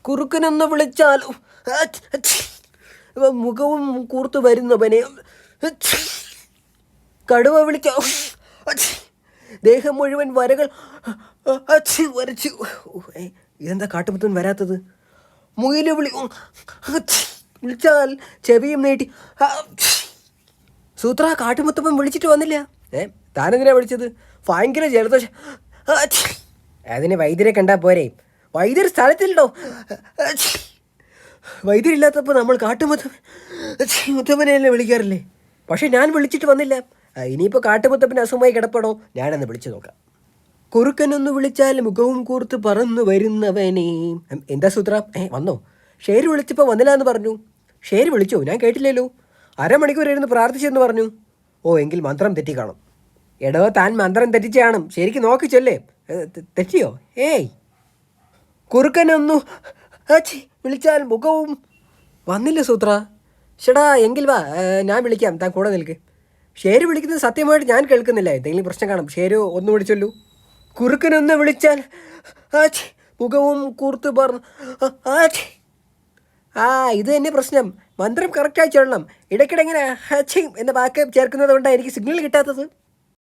കുറുക്കനൊന്ന് വിളിച്ചാലോ? മുഖവും കൂർത്തു വരുന്നവനെ. കടുവ വിളിക്കാം. ദേഹം മുഴുവൻ വരകൾ വരച്ചു. ഇതെന്താ കാട്ടുമുത്തൻ വരാത്തത്? മുയല് വിളിച്ചാൽ ചെവിയും നീട്ടി. സൂത്ര, കാട്ടുമുത്തപ്പൻ വിളിച്ചിട്ട് വന്നില്ല. താനെന്തിനാ വിളിച്ചത്? ഭയങ്കര ജലദോഷം. അതിന് വൈദ്യരെ കണ്ടാൽ പോരെ? വൈദ്യർ സ്ഥലത്തില്ലടോ. വൈദ്യരില്ലാത്തപ്പോൾ നമ്മൾ മുത്തപ്പനെയല്ലേ വിളിക്കാറില്ലേ? പക്ഷെ ഞാൻ വിളിച്ചിട്ട് വന്നില്ല. ഇനിയിപ്പോൾ കാട്ടുമുത്തപ്പൻ അസുഖമായി കിടപ്പണോ? ഞാനൊന്ന് വിളിച്ചു നോക്കാം. കുറുക്കനൊന്ന് വിളിച്ചാൽ മുഖവും കൂർത്ത് പറന്നു വരുന്നവനെ. എന്താ സൂത്ര? വന്നോ? ഷേര് വിളിച്ചപ്പോൾ വന്നില്ല എന്ന് പറഞ്ഞു. ഷേര് വിളിച്ചോ? ഞാൻ കേട്ടില്ലല്ലോ. അരമണിക്കൂർ ഇരുന്ന് പ്രാർത്ഥിച്ചെന്ന് പറഞ്ഞു. എങ്കിൽ മന്ത്രം തെറ്റി കാണും. എടോ, താൻ മന്ത്രം തെറ്റിച്ച് കാണും. ശരിക്കും നോക്കി ചൊല്ലേ. തെറ്റിയോ? കുറുക്കനൊന്നു വിളിച്ചാൽ മുഖവും വന്നില്ല സൂത്ര. ഷടാ, എങ്കിൽ വാ, ഞാൻ വിളിക്കാം, താൻ കൂടെ നിൽക്ക്. ഷേര് വിളിക്കുന്നത് സത്യമായിട്ട് ഞാൻ കേൾക്കുന്നില്ല. എന്തെങ്കിലും പ്രശ്നം കാണും. ഷേര് ഒന്ന് വിളിച്ചൊല്ലൂ. കുറുക്കനൊന്ന് വിളിച്ചാൽ മുഖവും കൂർത്ത് പറഞ്ഞു. ഇത് തന്നെ പ്രശ്നം. മന്ത്രം കറക്റ്റായി ചൊല്ലണം. ഇടയ്ക്കിടെ ഇങ്ങനെ എന്ന വാക്ക് ചേർക്കുന്നത് കൊണ്ടാണ് എനിക്ക് സിഗ്നൽ കിട്ടാത്തത്.